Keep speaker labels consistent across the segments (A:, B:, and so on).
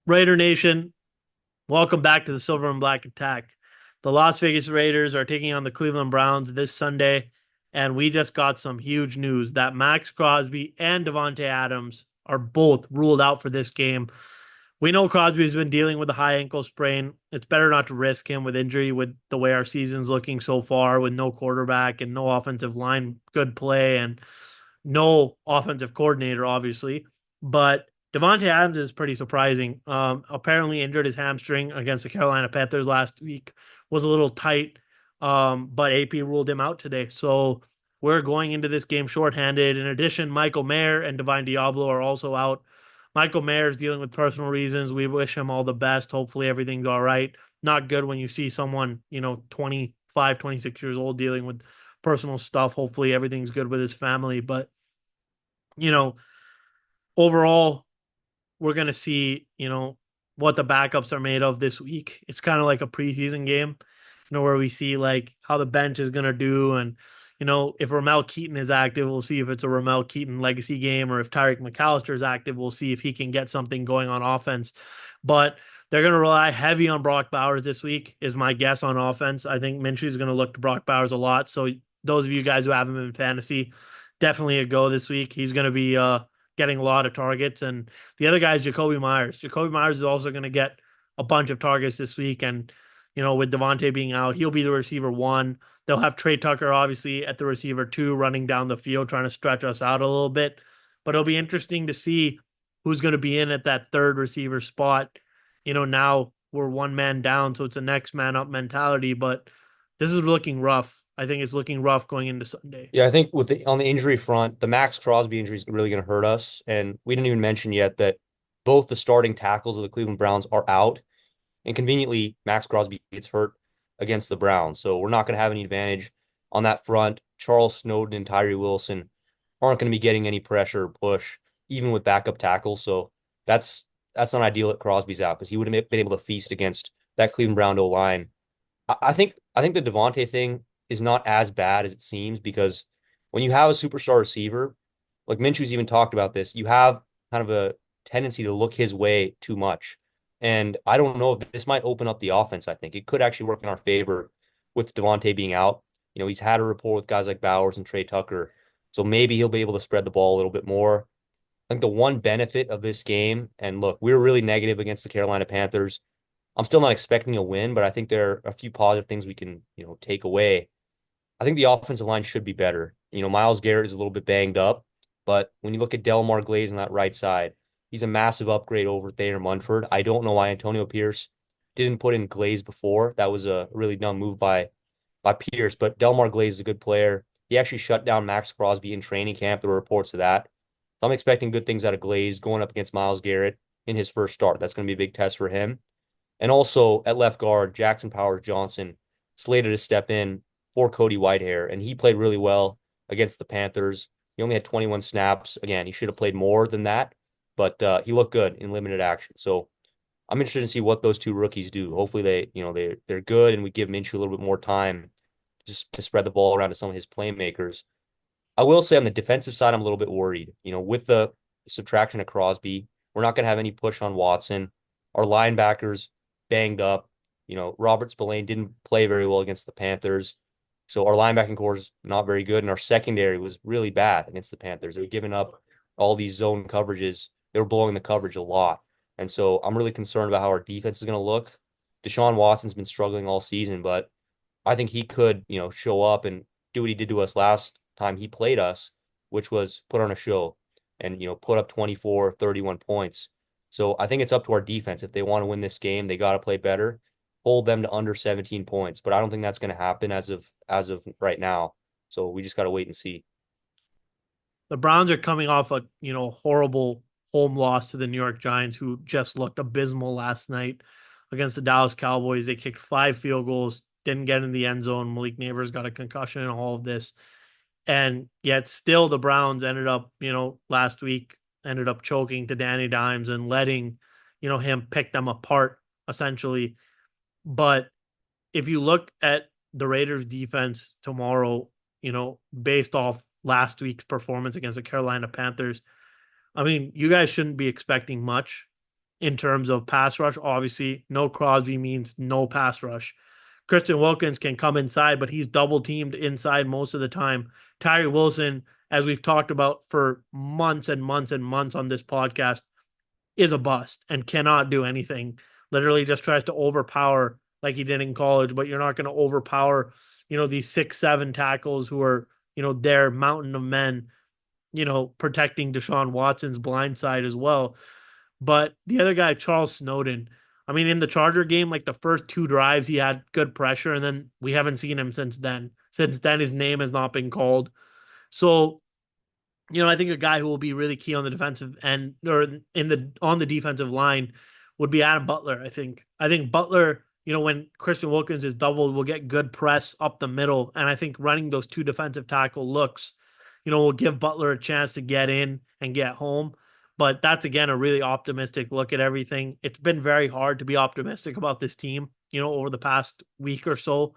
A: Raider Nation, welcome back to the Silver and Black Attack. The Las Vegas Raiders are taking on the Cleveland Browns this Sunday, and we just got some huge news that Max Crosby and Devontae Adams are both ruled out for this game. We know Crosby's been dealing with a high ankle sprain. It's better not to risk him with injury with the way our season's looking so far, with no quarterback and no offensive line good play and no offensive coordinator, obviously. But Devontae Adams is pretty surprising. Apparently injured his hamstring against the Carolina Panthers last week. Was a little tight, but AP ruled him out today. So we're going into this game shorthanded. In addition, Michael Mayer and Divine Diablo are also out. Michael Mayer is dealing with personal reasons. We wish him all the best. Hopefully everything's all right. Not good when you see someone, 25, 26 years old dealing with personal stuff. Hopefully everything's good with his family. But, you know, overall, we're going to see, what the backups are made of this week. It's kind of like a preseason game, where we see like how the bench is going to do. And, if Ramel Keaton is active, we'll see if it's a Ramel Keaton legacy game, or if Tyreek McAllister is active, we'll see if he can get something going on offense. But they're going to rely heavy on Brock Bowers this week, is my guess on offense. I think Minshew is going to look to Brock Bowers a lot. So those of you guys who have him in fantasy, definitely a go this week. He's going to be getting a lot of targets. And the other guy is Jacoby Myers. Jacoby Myers is also going to get a bunch of targets this week. And, with Devontae being out, he'll be the receiver one. They'll have Trey Tucker, obviously, at the receiver two, running down the field, trying to stretch us out a little bit. But it'll be interesting to see who's going to be in at that third receiver spot. Now we're one man down, so it's a next man up mentality. But this is looking rough. I think it's looking rough going into Sunday.
B: Yeah, I think with the on the injury front, the Max Crosby injury is really going to hurt us. And we didn't even mention yet that both the starting tackles of the Cleveland Browns are out. And conveniently, Max Crosby gets hurt against the Browns. So we're not going to have any advantage on that front. Charles Snowden and Tyree Wilson aren't going to be getting any pressure or push, even with backup tackles. So that's that's not ideal at Crosby's out because he would have been able to feast against that Cleveland Brown O line. I think the Devontae thing is not as bad as it seems because when you have a superstar receiver, like Minshew's even talked about this, you have kind of a tendency to look his way too much. And I don't know if this might open up the offense. I think it could actually work in our favor with Devontae being out. He's had a rapport with guys like Bowers and Trey Tucker. So maybe he'll be able to spread the ball a little bit more. I think the one benefit of this game, and look, we were really negative against the Carolina Panthers. I'm still not expecting a win, but I think there are a few positive things we can, take away. I think the offensive line should be better. Myles Garrett is a little bit banged up, but when you look at Delmar Glaze on that right side, he's a massive upgrade over Thayer Munford. I don't know why Antonio Pierce didn't put in Glaze before. That was a really dumb move by Pierce, but Delmar Glaze is a good player. He actually shut down Max Crosby in training camp. There were reports of that. So I'm expecting good things out of Glaze going up against Myles Garrett in his first start. That's going to be a big test for him. And also at left guard, Jackson Powers Johnson slated to step in for Cody Whitehair, and he played really well against the Panthers. He only had 21 snaps. Again, he should have played more than that, but he looked good in limited action. So I'm interested to see what those two rookies do. Hopefully they're good, and we give Minshew a little bit more time just to spread the ball around to some of his playmakers. I will say on the defensive side, I'm a little bit worried. With the subtraction of Crosby, we're not going to have any push on Watson. Our linebackers banged up. Robert Spillane didn't play very well against the Panthers. So our linebacking core is not very good, and our secondary was really bad against the Panthers. They were giving up all these zone coverages. They were blowing the coverage a lot. And so I'm really concerned about how our defense is going to look. Deshaun Watson's been struggling all season, but I think he could, show up and do what he did to us last time he played us, which was put on a show and, put up 24, 31 points. So I think it's up to our defense. If they want to win this game, they got to play better, hold them to under 17 points. But I don't think that's going to happen as of right now. So we just got to wait and see.
A: The Browns are coming off a horrible home loss to the New York Giants, who just looked abysmal last night against the Dallas Cowboys. They kicked 5 field goals, didn't get in the end zone. Malik Neighbors got a concussion and all of this, and yet still the Browns ended up, last week ended up choking to Danny Dimes and letting him pick them apart essentially. But if you look at the Raiders defense tomorrow, based off last week's performance against the Carolina Panthers, I mean, you guys shouldn't be expecting much in terms of pass rush. Obviously, no Crosby means no pass rush. Christian Wilkins can come inside, but he's double teamed inside most of the time. Tyree Wilson, as we've talked about for months and months and months on this podcast, is a bust and cannot do anything. Literally just tries to overpower like he did in college, but you're not going to overpower, these 6, 7 tackles who are, their mountain of men, protecting Deshaun Watson's blind side as well. But the other guy, Charles Snowden, I mean, in the Charger game, like the first 2 drives, he had good pressure, and then we haven't seen him since then. Since then, his name has not been called. So, I think a guy who will be really key on the defensive end or on the defensive line would be Adam Butler. I think Butler, when Christian Wilkins is doubled, will get good press up the middle, and I think running those 2 defensive tackle looks, will give Butler a chance to get in and get home. But that's again a really optimistic look at everything. It's been very hard to be optimistic about this team, over the past week or so.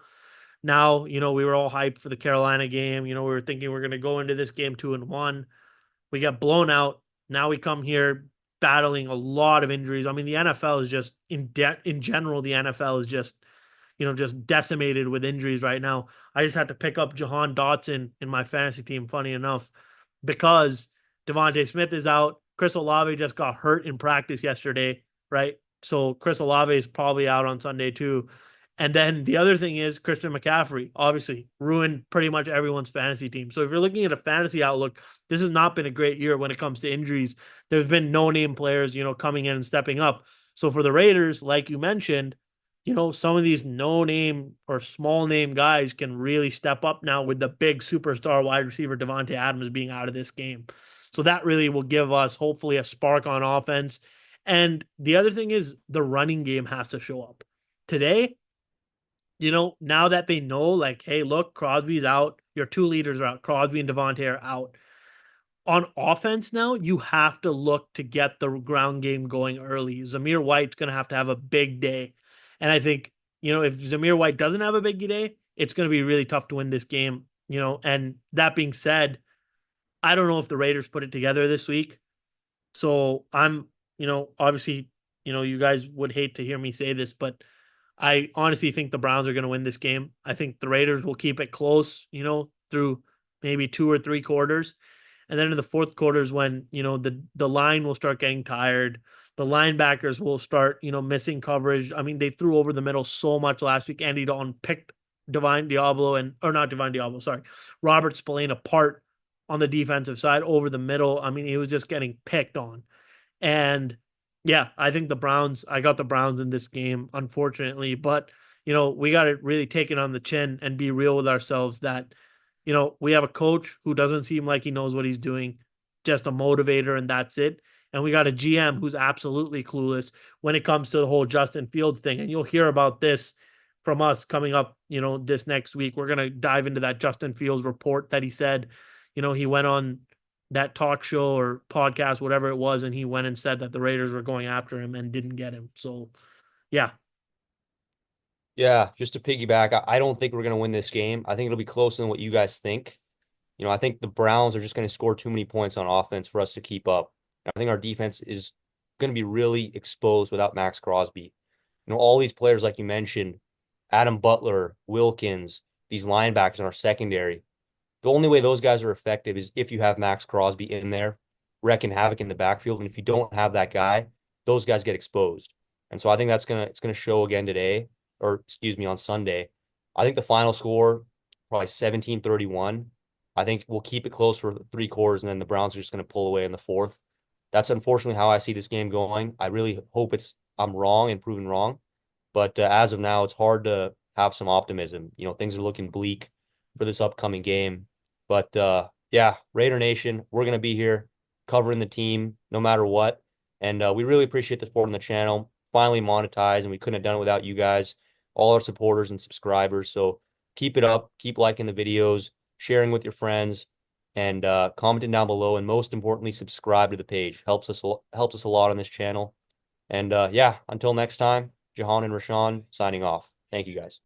A: Now, we were all hyped for the Carolina game. We were thinking we're going to go into this game 2-1. We got blown out. Now we come here battling a lot of injuries. I mean, the NFL is just in general, the NFL is just decimated with injuries right now. I just had to pick up Jahan Dotson in my fantasy team, funny enough, because Devontae Smith is out. Chris Olave just got hurt in practice yesterday, right? So Chris Olave is probably out on Sunday too. And then the other thing is Christian McCaffrey, obviously ruined pretty much everyone's fantasy team. So if you're looking at a fantasy outlook, this has not been a great year when it comes to injuries. There's been no name players, coming in and stepping up. So for the Raiders, like you mentioned, some of these no name or small name guys can really step up now with the big superstar wide receiver Davante Adams being out of this game. So that really will give us hopefully a spark on offense. And the other thing is the running game has to show up. Today, now that they know, like, hey, look, Crosby's out, your 2 leaders are out, Crosby and Devontae are out. On offense now, you have to look to get the ground game going early. Zamir White's going to have a big day. And I think, if Zamir White doesn't have a big day, it's going to be really tough to win this game, And that being said, I don't know if the Raiders put it together this week. So I'm, obviously, you guys would hate to hear me say this, but I honestly think the Browns are going to win this game. I think the Raiders will keep it close, through maybe 2 or 3 quarters. And then in the fourth quarter is when, the line will start getting tired. The linebackers will start, missing coverage. I mean, they threw over the middle so much last week. Andy Dalton picked Divine Diablo or not Divine Diablo, sorry, Robert Spillane apart on the defensive side over the middle. I mean, he was just getting picked on. And yeah, I think I got the Browns in this game, unfortunately, but we got to really take it on the chin and be real with ourselves that, we have a coach who doesn't seem like he knows what he's doing, just a motivator, and that's it. And we got a GM who's absolutely clueless when it comes to the whole Justin Fields thing. And you'll hear about this from us coming up, this next week. We're going to dive into that Justin Fields report that he said, he went on that talk show or podcast, whatever it was, and he went and said that the Raiders were going after him and didn't get him. So, yeah.
B: Yeah, just to piggyback, I don't think we're going to win this game. I think it'll be closer than what you guys think. I think the Browns are just going to score too many points on offense for us to keep up. I think our defense is going to be really exposed without Max Crosby. All these players, like you mentioned, Adam Butler, Wilkins, these linebackers in our secondary. The only way those guys are effective is if you have Max Crosby in there, wrecking havoc in the backfield. And if you don't have that guy, those guys get exposed. And so I think it's gonna show again today, or excuse me, on Sunday. I think the final score, probably 17-31. I think we'll keep it close for 3 quarters, and then the Browns are just going to pull away in the fourth. That's unfortunately how I see this game going. I really hope I'm wrong and proven wrong. But as of now, it's hard to have some optimism. Things are looking bleak for this upcoming game. But yeah, Raider Nation, we're going to be here covering the team no matter what. And we really appreciate the support on the channel. Finally monetized, and we couldn't have done it without you guys, all our supporters and subscribers. So keep it up, keep liking the videos, sharing with your friends, and commenting down below. And most importantly, subscribe to the page. Helps us a lot on this channel. And yeah, until next time, Jahan and Rashawn signing off. Thank you guys.